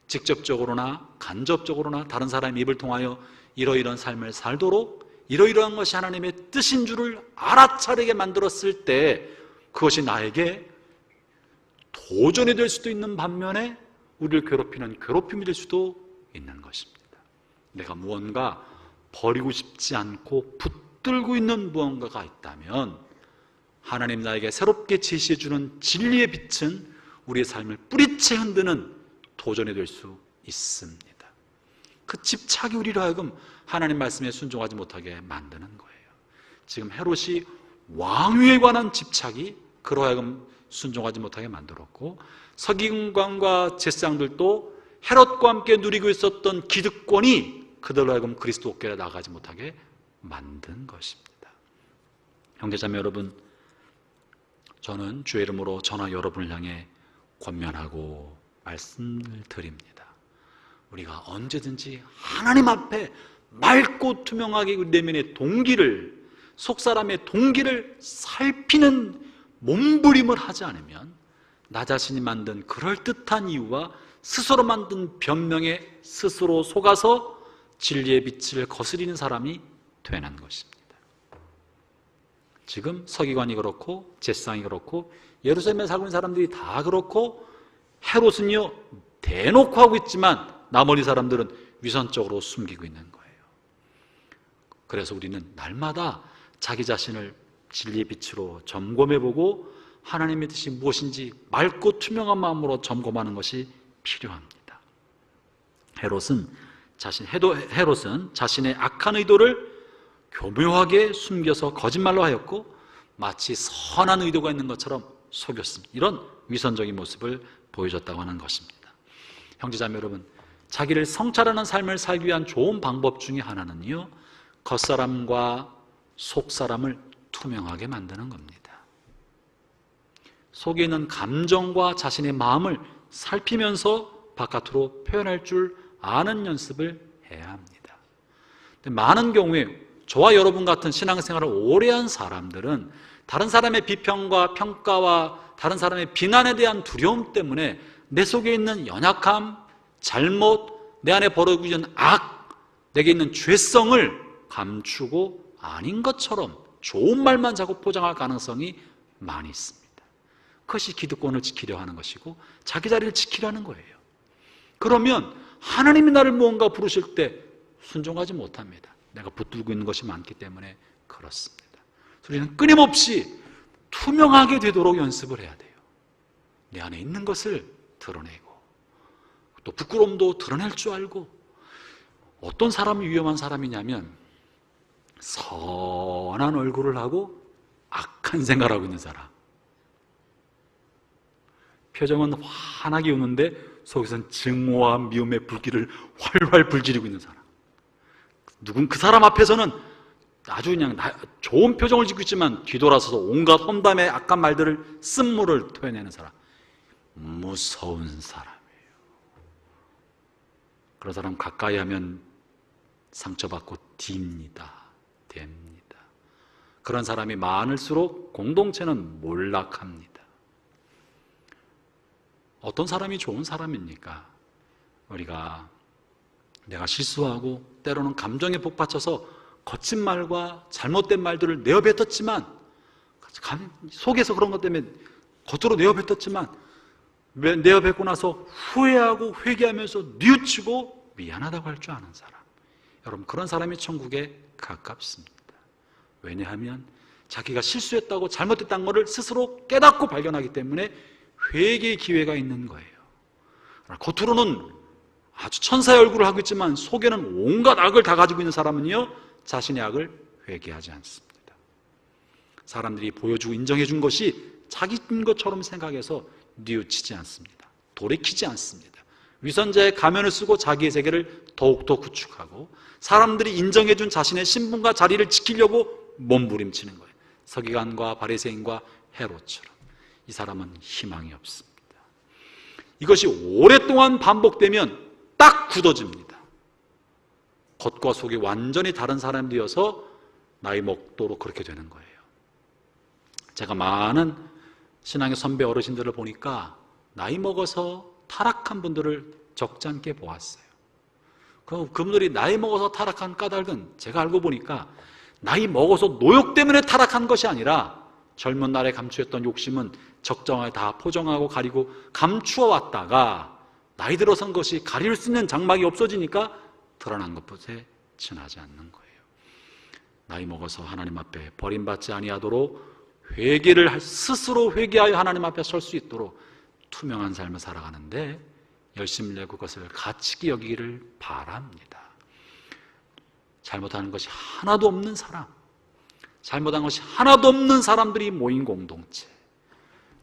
직접적으로나 간접적으로나 다른 사람의 입을 통하여 이러이러한 삶을 살도록 이러이러한 것이 하나님의 뜻인 줄을 알아차리게 만들었을 때 그것이 나에게 도전이 될 수도 있는 반면에 우리를 괴롭히는 괴롭힘이 될 수도 있는 것입니다. 내가 무언가 버리고 싶지 않고 붙들고 있는 무언가가 있다면 하나님 나에게 새롭게 제시해 주는 진리의 빛은 우리의 삶을 뿌리채 흔드는 도전이 될 수 있습니다. 그 집착이 우리로 하여금 하나님 말씀에 순종하지 못하게 만드는 거예요. 지금 헤롯이 왕위에 관한 집착이 그로 하여금 순종하지 못하게 만들었고, 서기관과 제사장들도 헤롯과 함께 누리고 있었던 기득권이 그들로 하여금 그리스도께로 나가지 못하게 만든 것입니다. 형제자매 여러분, 저는 주의 이름으로 저나 여러분을 향해 권면하고 말씀을 드립니다. 우리가 언제든지 하나님 앞에 맑고 투명하게 우리 내면의 동기를, 속사람의 동기를 살피는 몸부림을 하지 않으면 나 자신이 만든 그럴듯한 이유와 스스로 만든 변명에 스스로 속아서 진리의 빛을 거스리는 사람이 되는 것입니다. 지금 서기관이 그렇고 제사장이 그렇고 예루살렘에 살고 있는 사람들이 다 그렇고, 헤롯은요 대놓고 하고 있지만 나머지 사람들은 위선적으로 숨기고 있는 거예요. 그래서 우리는 날마다 자기 자신을 진리의 빛으로 점검해보고 하나님의 뜻이 무엇인지 맑고 투명한 마음으로 점검하는 것이 필요합니다. 헤롯은 자신의 악한 의도를 교묘하게 숨겨서 거짓말로 하였고 마치 선한 의도가 있는 것처럼 속였습니다. 이런 위선적인 모습을 보여줬다고 하는 것입니다. 형제자매 여러분, 자기를 성찰하는 삶을 살기 위한 좋은 방법 중에 하나는요, 겉사람과 속사람을 투명하게 만드는 겁니다. 속에 있는 감정과 자신의 마음을 살피면서 바깥으로 표현할 줄 아는 연습을 해야 합니다. 많은 경우에 저와 여러분 같은 신앙생활을 오래 한 사람들은 다른 사람의 비평과 평가와 다른 사람의 비난에 대한 두려움 때문에 내 속에 있는 연약함, 잘못, 내 안에 벌어지고 있는 악, 내게 있는 죄성을 감추고 아닌 것처럼 좋은 말만 자꾸 포장할 가능성이 많이 있습니다. 그것이 기득권을 지키려 하는 것이고 자기 자리를 지키려는 거예요. 그러면 하나님이 나를 무언가 부르실 때 순종하지 못합니다. 내가 붙들고 있는 것이 많기 때문에 그렇습니다. 우리는 끊임없이 투명하게 되도록 연습을 해야 돼요. 내 안에 있는 것을 드러내고 또 부끄러움도 드러낼 줄 알고 어떤 사람이 위험한 사람이냐면 선한 얼굴을 하고 악한 생각을 하고 있는 사람. 표정은 환하게 웃는데 속에서는 증오와 미움의 불길을 활활 불지르고 있는 사람. 누군 그 사람 앞에서는 아주 그냥 좋은 표정을 짓고 있지만 뒤돌아서서 온갖 험담의 악한 말들을 쓴물을 토해내는 사람. 무서운 사람이에요. 그런 사람 가까이 하면 상처받고 됩니다. 그런 사람이 많을수록 공동체는 몰락합니다. 어떤 사람이 좋은 사람입니까? 우리가 내가 실수하고 때로는 감정에 복받쳐서 거친 말과 잘못된 말들을 내어뱉었지만 속에서 그런 것 때문에 겉으로 내어뱉었지만 내어뱉고 나서 후회하고 회개하면서 뉘우치고 미안하다고 할 줄 아는 사람. 여러분, 그런 사람이 천국에 가깝습니다. 왜냐하면 자기가 실수했다고 잘못했다는 것을 스스로 깨닫고 발견하기 때문에 회개의 기회가 있는 거예요. 겉으로는 아주 천사의 얼굴을 하고 있지만 속에는 온갖 악을 다 가지고 있는 사람은요, 자신의 악을 회개하지 않습니다. 사람들이 보여주고 인정해준 것이 자기인 것처럼 생각해서 뉘우치지 않습니다. 돌이키지 않습니다. 위선자의 가면을 쓰고 자기의 세계를 더욱더 구축하고 사람들이 인정해준 자신의 신분과 자리를 지키려고 몸부림치는 거예요. 서기관과 바리새인과 헤롯처럼. 이 사람은 희망이 없습니다. 이것이 오랫동안 반복되면 딱 굳어집니다. 겉과 속이 완전히 다른 사람이 되어서 나이 먹도록 그렇게 되는 거예요. 제가 많은 신앙의 선배 어르신들을 보니까 나이 먹어서 타락한 분들을 적지 않게 보았어요. 그분들이 나이 먹어서 타락한 까닭은 제가 알고 보니까 나이 먹어서 노욕 때문에 타락한 것이 아니라 젊은 날에 감추었던 욕심은 적정하게 다 포장하고 가리고 감추어 왔다가 나이 들어선 것이 가릴 수 있는 장막이 없어지니까 드러난 것뿐에 지나지 않는 거예요. 나이 먹어서 하나님 앞에 버림받지 아니하도록 스스로 회개하여 하나님 앞에 설 수 있도록 투명한 삶을 살아가는데 열심히 내고 그것을 가치기 여기기를 바랍니다. 잘못하는 것이 하나도 없는 사람, 잘못한 것이 하나도 없는 사람들이 모인 공동체,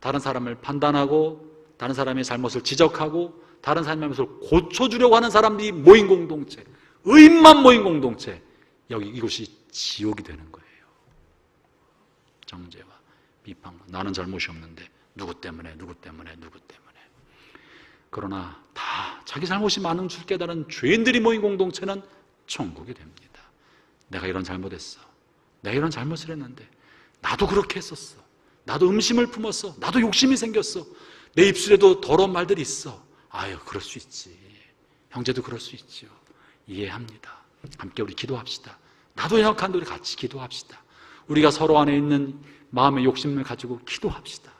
다른 사람을 판단하고 다른 사람의 잘못을 지적하고 다른 사람의 잘못을 고쳐주려고 하는 사람들이 모인 공동체, 의인만 모인 공동체, 이곳이 지옥이 되는 거예요. 정죄와 비판과 나는 잘못이 없는데 누구 때문에. 그러나 다 자기 잘못이 많은 줄 깨달은 죄인들이 모인 공동체는 천국이 됩니다. 내가 이런 잘못했어. 내가 이런 잘못을 했는데 나도 그렇게 했었어. 나도 음심을 품었어. 나도 욕심이 생겼어. 내 입술에도 더러운 말들이 있어. 아유, 그럴 수 있지. 형제도 그럴 수 있지요. 이해합니다. 함께 우리 기도합시다. 나도 연약한데 우리 같이 기도합시다. 우리가 서로 안에 있는 마음의 욕심을 가지고 기도합시다.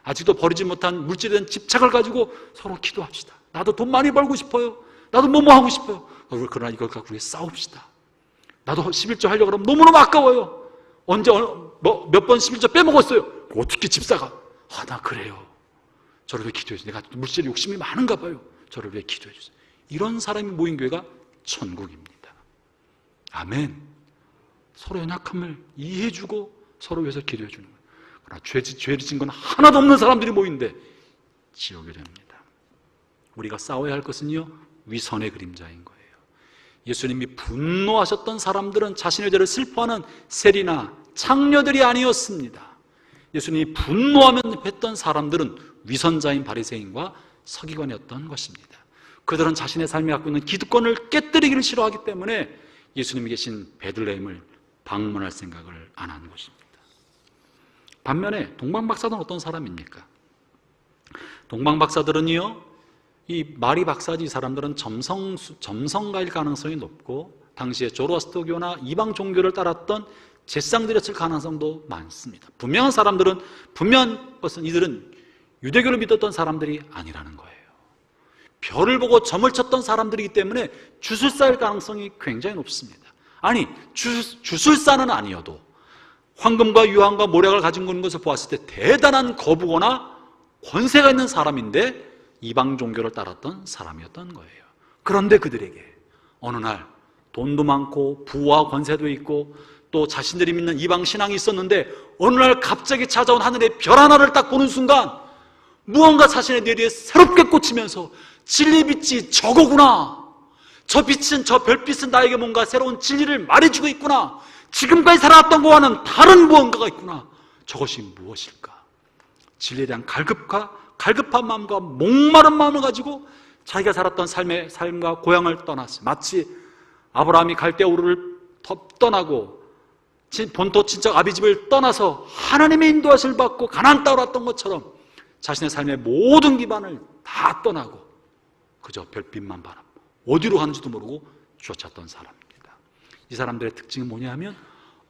아직도 버리지 못한 물질에 대한 집착을 가지고 서로 기도합시다. 나도 돈 많이 벌고 싶어요. 나도 뭐뭐 하고 싶어요. 그러나 이걸 갖고 우리 싸웁시다. 나도 11조 하려고 그러면 너무너무 아까워요. 언제 몇 번 11조 빼먹었어요. 어떻게 집사가 나 그래요. 저를 위해 기도해 주세요. 내가 물질에 욕심이 많은가 봐요. 저를 위해 기도해 주세요. 이런 사람이 모인 교회가 천국입니다. 아멘. 서로 연약함을 이해해주고 서로 위해서 기도해 주는 거예요. 그러나 죄를 진 건 하나도 없는 사람들이 모인데 지옥이 됩니다. 우리가 싸워야 할 것은요, 위선의 그림자인 거예요. 예수님이 분노하셨던 사람들은 자신의 죄를 슬퍼하는 세리나 창녀들이 아니었습니다. 예수님이 분노하면 했던 사람들은 위선자인 바리새인과 서기관이었던 것입니다. 그들은 자신의 삶이 갖고 있는 기득권을 깨뜨리기를 싫어하기 때문에 예수님이 계신 베들레헴을 방문할 생각을 안 한 것입니다. 반면에 동방박사들은 어떤 사람입니까? 동방박사들은요, 이 마리 박사지 사람들은 점성가일 가능성이 높고 당시에 조로아스터교나 이방 종교를 따랐던 제상드렸을 가능성도 많습니다. 분명한 사람들은 분명한 것은 이들은 유대교를 믿었던 사람들이 아니라는 거예요. 별을 보고 점을 쳤던 사람들이기 때문에 주술사일 가능성이 굉장히 높습니다. 아니, 주술사는 아니어도 황금과 유황과 모략을 가지고 있는 것을 보았을 때 대단한 거부거나 권세가 있는 사람인데 이방 종교를 따랐던 사람이었던 거예요. 그런데 그들에게 어느 날 돈도 많고 부와 권세도 있고 또 자신들이 믿는 이방 신앙이 있었는데 어느 날 갑자기 찾아온 하늘의 별 하나를 딱 보는 순간 무언가 자신의 뇌리에 새롭게 꽂히면서 진리의 빛이 저거구나, 저 빛은, 저 별빛은 나에게 뭔가 새로운 진리를 말해주고 있구나, 지금까지 살아왔던 것과는 다른 무언가가 있구나, 저것이 무엇일까? 진리에 대한 갈급한 마음과 목마른 마음을 가지고 자기가 살았던 삶과 고향을 떠났어요. 마치 아브라함이 갈대우르를 떠나고 본토 친척 아비집을 떠나서 하나님의 인도하심을 받고 가나안 땅으로 왔던 것처럼 자신의 삶의 모든 기반을 다 떠나고 그저 별빛만 바라보고 어디로 가는지도 모르고 쫓았던 사람입니다. 이 사람들의 특징은 뭐냐 하면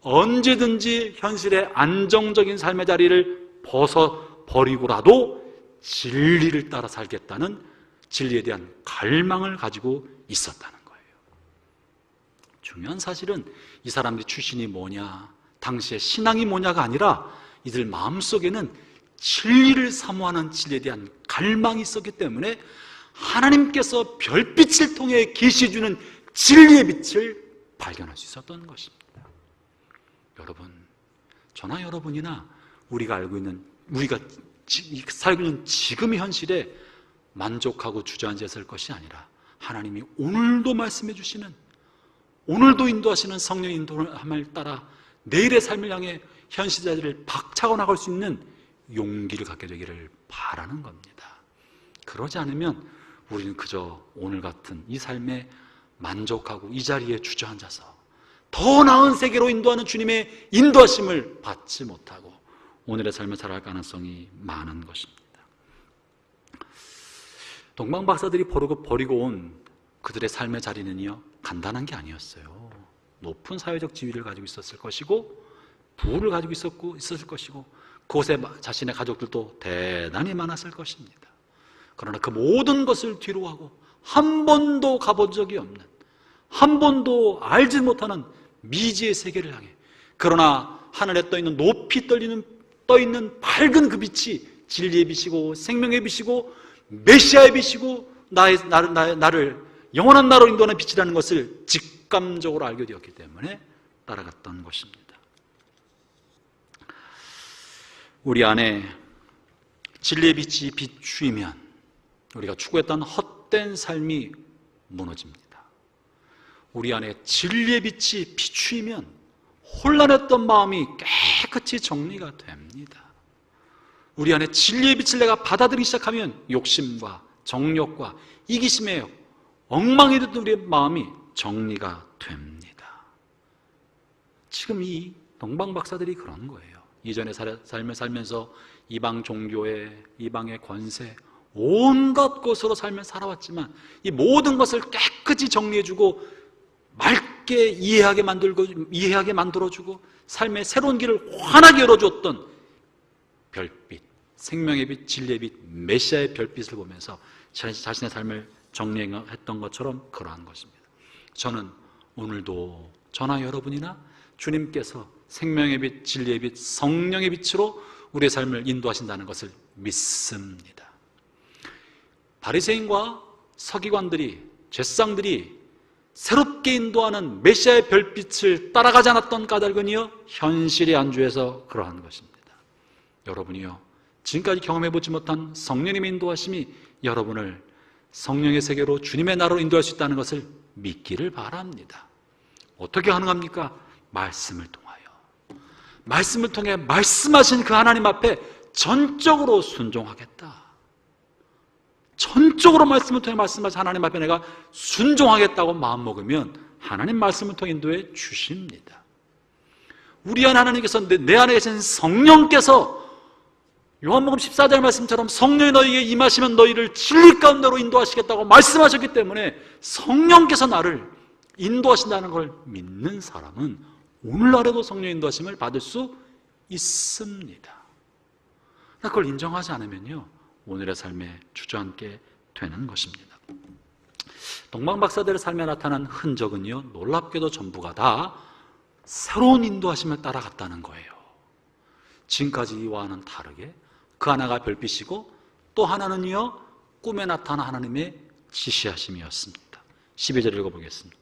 언제든지 현실의 안정적인 삶의 자리를 벗어버리고라도 진리를 따라 살겠다는 진리에 대한 갈망을 가지고 있었다는 거예요. 중요한 사실은 이 사람들의 출신이 뭐냐, 당시의 신앙이 뭐냐가 아니라 이들 마음속에는 진리를 사모하는 진리에 대한 갈망이 있었기 때문에 하나님께서 별빛을 통해 계시해주는 진리의 빛을 발견할 수 있었던 것입니다. 여러분, 저나 여러분이나 우리가 살고 있는 지금의 현실에 만족하고 주저앉아 있을 것이 아니라 하나님이 오늘도 말씀해 주시는, 오늘도 인도하시는 성령의 인도함을 따라 내일의 삶을 향해 현실 자리를 박차고 나갈 수 있는 용기를 갖게 되기를 바라는 겁니다. 그러지 않으면 우리는 그저 오늘 같은 이 삶에 만족하고 이 자리에 주저앉아서 더 나은 세계로 인도하는 주님의 인도하심을 받지 못하고 오늘의 삶을 살아갈 가능성이 많은 것입니다. 동방 박사들이 버리고 온 그들의 삶의 자리는요, 간단한 게 아니었어요. 높은 사회적 지위를 가지고 있었을 것이고 부를 가지고 있었을 것이고 그곳에 자신의 가족들도 대단히 많았을 것입니다. 그러나 그 모든 것을 뒤로하고 한 번도 가본 적이 없는, 한 번도 알지 못하는 미지의 세계를 향해, 그러나 하늘에 높이 떠있는 밝은 그 빛이 진리의 빛이고 생명의 빛이고 메시아의 빛이고 나를 영원한 나로 인도하는 빛이라는 것을 직감적으로 알게 되었기 때문에 따라갔던 것입니다. 우리 안에 진리의 빛이 비추이면 우리가 추구했던 헛된 삶이 무너집니다. 우리 안에 진리의 빛이 비추이면 혼란했던 마음이 깨끗이 정리가 됩니다. 우리 안에 진리의 빛을 내가 받아들이기 시작하면 욕심과 정욕과 이기심에 엉망이 됐던 우리의 마음이 정리가 됩니다. 지금 이 동방 박사들이 그런 거예요. 이전의 삶을 살면서 이방 종교에, 이방의 권세, 온갖 것으로 삶을 살아왔지만 이 모든 것을 깨끗이 정리해주고 맑게 이해하게 만들어주고 삶의 새로운 길을 환하게 열어주었던 별빛, 생명의 빛, 진리의 빛, 메시아의 별빛을 보면서 자신의 삶을 정리했던 것처럼 그러한 것입니다. 저는 오늘도 저나 여러분이나 주님께서 생명의 빛, 진리의 빛, 성령의 빛으로 우리의 삶을 인도하신다는 것을 믿습니다. 바리새인과 서기관들이, 죄상들이 새롭게 인도하는 메시아의 별빛을 따라가지 않았던 까닭은요, 현실에 안주해서 그러한 것입니다. 여러분이요, 지금까지 경험해보지 못한 성령님의 인도하심이 여러분을 성령의 세계로 주님의 나라로 인도할 수 있다는 것을 믿기를 바랍니다. 어떻게 가능합니까? 말씀을 통하여, 말씀을 통해 말씀하신 그 하나님 앞에 전적으로 순종하겠다, 전적으로 말씀을 통해 말씀하신 하나님 앞에 내가 순종하겠다고 마음먹으면 하나님 말씀을 통해 인도해 주십니다. 우리 안에 하나님께서, 내 안에 계신 성령께서 요한복음 14장 말씀처럼 성령이 너희에게 임하시면 너희를 진리 가운데로 인도하시겠다고 말씀하셨기 때문에 성령께서 나를 인도하신다는 걸 믿는 사람은 오늘날에도 성령 인도하심을 받을 수 있습니다. 그걸 인정하지 않으면요, 오늘의 삶에 주저앉게 되는 것입니다. 동방 박사들의 삶에 나타난 흔적은요, 놀랍게도 전부가 다 새로운 인도하심을 따라갔다는 거예요. 지금까지와는 다르게 그 하나가 별빛이고 또 하나는요, 꿈에 나타난 하나님의 지시하심이었습니다. 12절 읽어보겠습니다.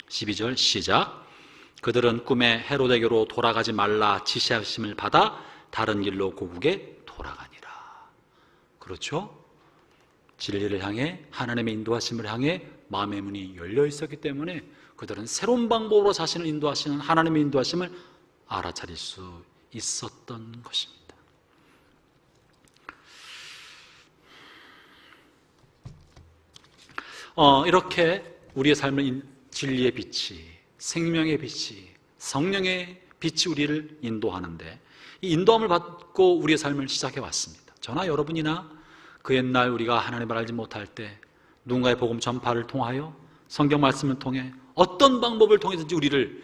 12절 시작. 그들은 꿈에 헤로데게로 돌아가지 말라 지시하심을 받아 다른 길로 고국에 돌아가니라. 그렇죠? 진리를 향해, 하나님의 인도하심을 향해 마음의 문이 열려 있었기 때문에 그들은 새로운 방법으로 자신을 인도하시는 하나님의 인도하심을 알아차릴 수 있었던 것입니다. 이렇게 우리의 삶을 진리의 빛이, 생명의 빛이, 성령의 빛이 우리를 인도하는데, 이 인도함을 받고 우리의 삶을 시작해 왔습니다. 저나 여러분이나 그 옛날 우리가 하나님을 알지 못할 때 누군가의 복음 전파를 통하여, 성경 말씀을 통해, 어떤 방법을 통해서든지 우리를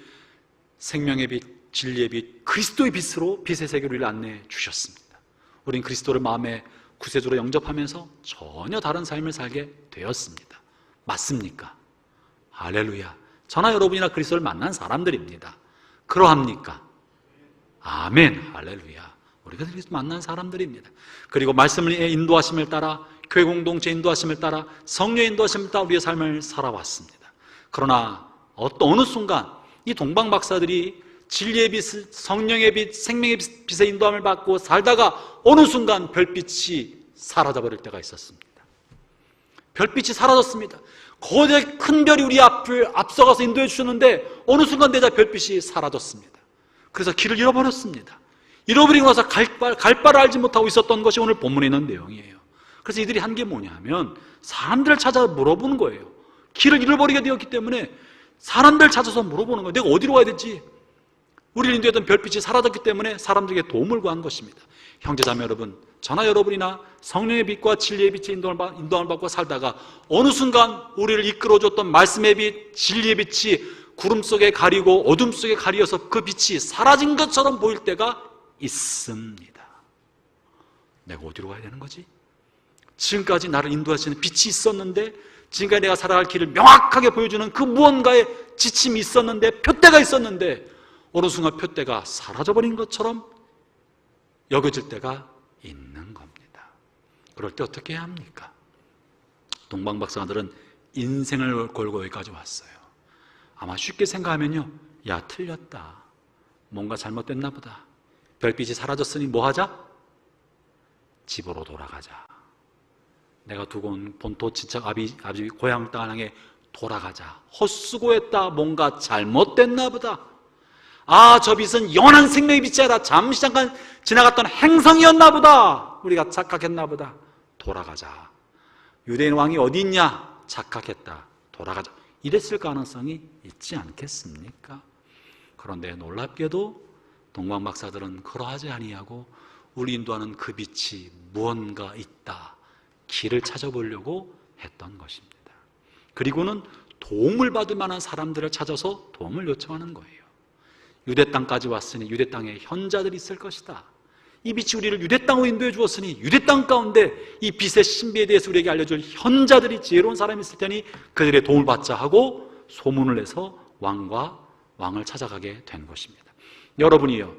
생명의 빛, 진리의 빛, 그리스도의 빛으로 빛의 세계로 우리를 안내해 주셨습니다. 우린 그리스도를 마음의 구세주로 영접하면서 전혀 다른 삶을 살게 되었습니다. 맞습니까? 할렐루야. 저나 여러분이나 그리스도를 만난 사람들입니다. 그러합니까? 아멘. 할렐루야. 우리가 그리스도 만난 사람들입니다. 그리고 말씀을 인도하심을 따라, 교회 공동체 인도하심을 따라, 성령의 인도하심을 따라 우리의 삶을 살아왔습니다. 그러나 어느 순간 이 동방 박사들이 진리의 빛, 성령의 빛, 생명의 빛의 인도함을 받고 살다가 어느 순간 별빛이 사라져버릴 때가 있었습니다. 별빛이 사라졌습니다. 거대 큰 별이 우리 앞을 앞서가서 인도해 주셨는데 어느 순간 되자 별빛이 사라졌습니다. 그래서 길을 잃어버렸습니다. 잃어버리고 나서 갈 바를 알지 못하고 있었던 것이 오늘 본문에 있는 내용이에요. 그래서 이들이 한 게 뭐냐면 사람들을 찾아 물어보는 거예요. 길을 잃어버리게 되었기 때문에 사람들을 찾아서 물어보는 거예요. 내가 어디로 가야 될지. 우리를 인도했던 별빛이 사라졌기 때문에 사람들에게 도움을 구한 것입니다. 형제자매 여러분, 저나 여러분이나 성령의 빛과 진리의 빛의 인도함을 받고 살다가 어느 순간 우리를 이끌어줬던 말씀의 빛, 진리의 빛이 구름 속에 가리고 어둠 속에 가리어서 그 빛이 사라진 것처럼 보일 때가 있습니다. 내가 어디로 가야 되는 거지? 지금까지 나를 인도하시는 빛이 있었는데, 지금까지 내가 살아갈 길을 명확하게 보여주는 그 무언가의 지침이 있었는데, 표대가 있었는데 어느 순간 표대가 사라져버린 것처럼 여겨질 때가 있는 겁니다. 그럴 때 어떻게 해야 합니까? 동방박사들은 인생을 걸고 여기까지 왔어요. 아마 쉽게 생각하면요, 야, 틀렸다, 뭔가 잘못됐나 보다, 별빛이 사라졌으니 뭐 하자? 집으로 돌아가자. 내가 두고 온 본토 친척 아비 고향 땅을 향해 돌아가자. 헛수고했다, 뭔가 잘못됐나 보다. 아, 저 빛은 영원한 생명의 빛이 아니라 잠시 잠깐 지나갔던 행성이었나 보다. 우리가 착각했나 보다. 돌아가자. 유대인 왕이 어디 있냐? 착각했다. 돌아가자. 이랬을 가능성이 있지 않겠습니까? 그런데 놀랍게도 동방박사들은 그러하지 아니하고 우리 인도하는 그 빛이 무언가 있다, 길을 찾아보려고 했던 것입니다. 그리고는 도움을 받을 만한 사람들을 찾아서 도움을 요청하는 거예요. 유대 땅까지 왔으니 유대 땅에 현자들이 있을 것이다. 이 빛이 우리를 유대 땅으로 인도해 주었으니 유대 땅 가운데 이 빛의 신비에 대해서 우리에게 알려줄 현자들이, 지혜로운 사람이 있을 테니 그들의 도움을 받자 하고 소문을 내서 왕을 찾아가게 된 것입니다. 여러분이요,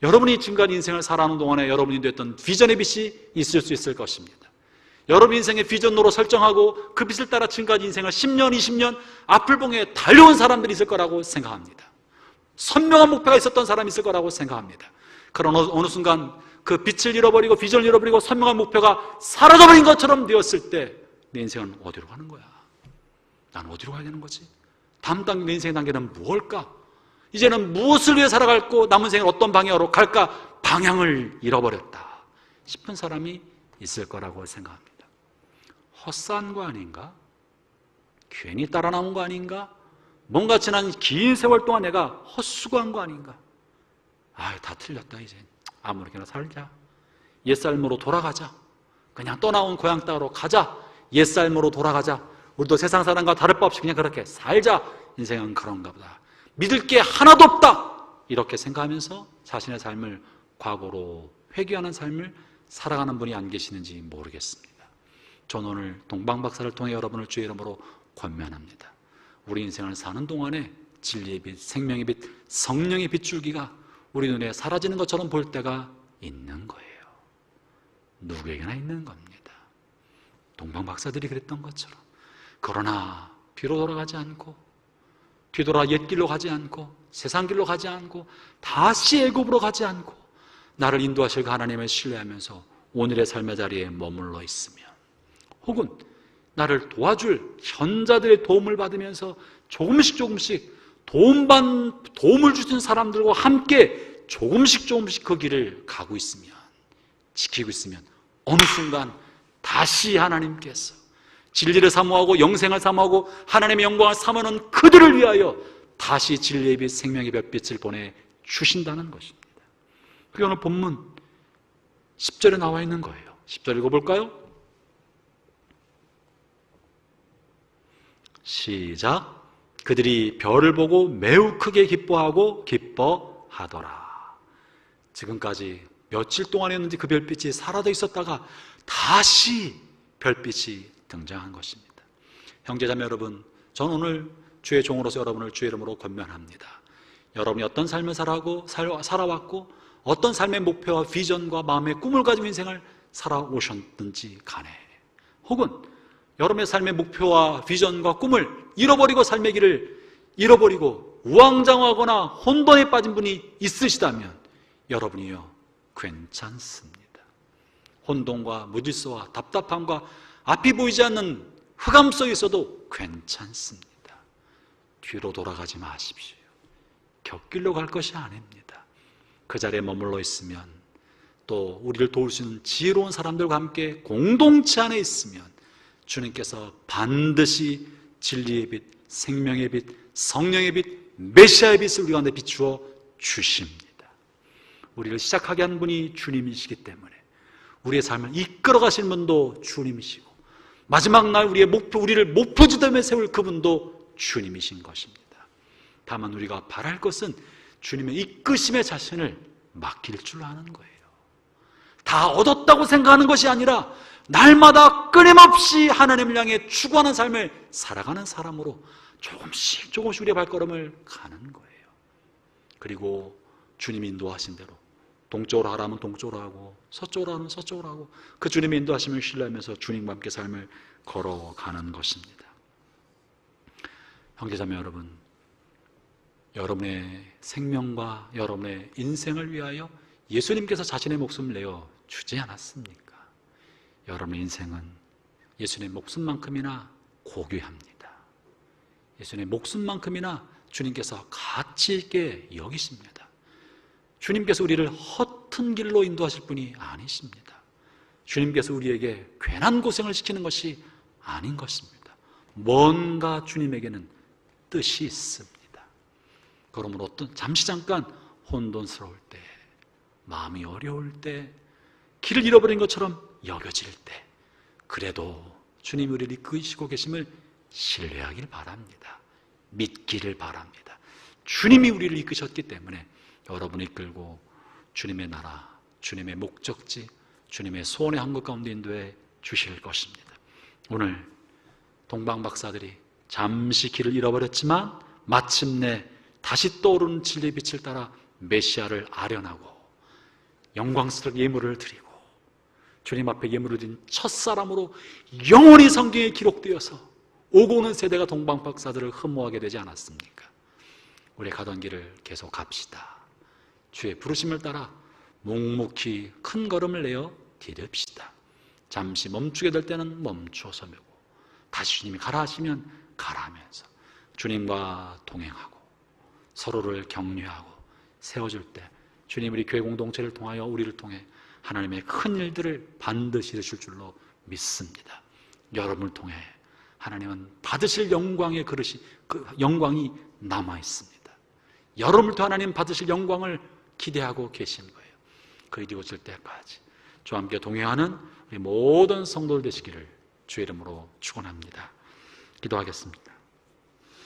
여러분이 지금까지 인생을 살아가는 동안에 여러분이 됐던 비전의 빛이 있을 수 있을 것입니다. 여러분 인생의 비전으로 설정하고 그 빛을 따라 지금까지 인생을 10년, 20년 앞을 보며 달려온 사람들이 있을 거라고 생각합니다. 선명한 목표가 있었던 사람이 있을 거라고 생각합니다. 그러나 어느 순간 그 빛을 잃어버리고 비전을 잃어버리고 선명한 목표가 사라져버린 것처럼 되었을 때 내 인생은 어디로 가는 거야? 난 어디로 가야 되는 거지? 다음 단계, 내 인생의 단계는 무엇일까? 이제는 무엇을 위해 살아갈고 남은 생을 어떤 방향으로 갈까? 방향을 잃어버렸다 싶은 사람이 있을 거라고 생각합니다. 헛산 거 아닌가? 괜히 따라 나온 거 아닌가? 뭔가 지난 긴 세월 동안 내가 헛수고한 거 아닌가? 다 틀렸다. 이제 아무렇게나 살자. 옛삶으로 돌아가자. 그냥 떠나온 고향 땅으로 가자. 옛삶으로 돌아가자. 우리도 세상 사람과 다를 바 없이 그냥 그렇게 살자. 인생은 그런가 보다. 믿을 게 하나도 없다. 이렇게 생각하면서 자신의 삶을 과거로 회귀하는 삶을 살아가는 분이 안 계시는지 모르겠습니다. 저는 오늘 동방박사를 통해 여러분을 주의 이름으로 권면합니다. 우리 인생을 사는 동안에 진리의 빛, 생명의 빛, 성령의 빛줄기가 우리 눈에 사라지는 것처럼 볼 때가 있는 거예요. 누구에게나 있는 겁니다. 동방박사들이 그랬던 것처럼. 그러나 뒤로 돌아가지 않고 뒤돌아 옛길로 가지 않고 세상 길로 가지 않고 다시 애굽으로 가지 않고 나를 인도하실 그 하나님을 신뢰하면서 오늘의 삶의 자리에 머물러 있으면, 혹은 나를 도와줄 현자들의 도움을 받으면서 조금씩 도움을 주신 사람들과 함께 조금씩 그 길을 가고 있으면, 지키고 있으면 어느 순간 다시 하나님께서 진리를 사모하고 영생을 사모하고 하나님의 영광을 사모하는 그들을 위하여 다시 진리의 빛, 생명의 별빛을 보내주신다는 것입니다. 그게 오늘 본문 10절에 나와 있는 거예요. 10절 읽어볼까요? 시작. 그들이 별을 보고 매우 크게 기뻐하고 기뻐하더라. 지금까지 며칠 동안이었는지 그 별빛이 사라져 있었다가 다시 별빛이 등장한 것입니다. 형제자매 여러분, 저는 오늘 주의 종으로서 여러분을 주의 이름으로 권면합니다. 여러분이 어떤 삶을 살아왔고 어떤 삶의 목표와 비전과 마음의 꿈을 가지고 인생을 살아오셨든지 간에, 혹은 여러분의 삶의 목표와 비전과 꿈을 잃어버리고 삶의 길을 잃어버리고 우왕좌왕하거나 혼돈에 빠진 분이 있으시다면 여러분이요, 괜찮습니다. 혼돈과 무질서와 답답함과 앞이 보이지 않는 흑암 속에 있어도 괜찮습니다. 뒤로 돌아가지 마십시오. 곁길로 갈 것이 아닙니다. 그 자리에 머물러 있으면, 또 우리를 도울 수 있는 지혜로운 사람들과 함께 공동체 안에 있으면 주님께서 반드시 진리의 빛, 생명의 빛, 성령의 빛, 메시아의 빛을 우리 가운데 비추어 주십니다. 우리를 시작하게 한 분이 주님이시기 때문에 우리의 삶을 이끌어 가신 분도 주님이시고, 마지막 날 우리의 목표, 우리를 목표지점에 세울 그분도 주님이신 것입니다. 다만 우리가 바랄 것은 주님의 이끄심의 자신을 맡길 줄 아는 거예요. 다 얻었다고 생각하는 것이 아니라 날마다 끊임없이 하나님을 향해 추구하는 삶을 살아가는 사람으로 조금씩 우리의 발걸음을 가는 거예요. 그리고 주님이 인도하신 대로 동쪽으로 하라면 동쪽으로 하고 서쪽으로 하면 서쪽으로 하고 그 주님의 인도하심을 신뢰하면서 주님과 함께 삶을 걸어가는 것입니다. 형제자매 여러분, 여러분의 생명과 여러분의 인생을 위하여 예수님께서 자신의 목숨을 내어 주지 않았습니까? 여러분의 인생은 예수님의 목숨만큼이나 고귀합니다. 예수님의 목숨만큼이나 주님께서 가치 있게 여기십니다. 주님께서 우리를 허튼 길로 인도하실 분이 아니십니다. 주님께서 우리에게 괜한 고생을 시키는 것이 아닌 것입니다. 뭔가 주님에게는 뜻이 있습니다. 그러므로 잠시 잠깐 혼돈스러울 때, 마음이 어려울 때, 길을 잃어버린 것처럼 여겨질 때, 그래도 주님이 우리를 이끄시고 계심을 신뢰하길 바랍니다. 믿기를 바랍니다. 주님이 우리를 이끄셨기 때문에 여러분을 이끌고 주님의 나라, 주님의 목적지, 주님의 소원의 한국 가운데 인도해 주실 것입니다. 오늘 동방박사들이 잠시 길을 잃어버렸지만 마침내 다시 떠오르는 진리의 빛을 따라 메시아를 아련하고 영광스럽게 예물을 드리고 주님 앞에 예물을 드린 첫사람으로 영원히 성경에 기록되어서 오고 오는 세대가 동방박사들을 흠모하게 되지 않았습니까? 우리 가던 길을 계속 갑시다. 주의 부르심을 따라 묵묵히 큰 걸음을 내어 디딥시다. 잠시 멈추게 될 때는 멈추어서 메고 다시 주님이 가라 하시면 가라 하면서 주님과 동행하고 서로를 격려하고 세워줄 때 주님 우리 교회 공동체를 통하여 우리를 통해 하나님의 큰 일들을 반드시 이루실 줄로 믿습니다. 여러분을 통해 하나님은 받으실 영광의 그릇이, 그 영광이 남아 있습니다. 여러분을 통해 하나님 받으실 영광을 기대하고 계신 거예요. 그 일이 이루어질 때까지 저와 함께 동행하는 우리 모든 성도들 되시기를 주의 이름으로 축원합니다. 기도하겠습니다.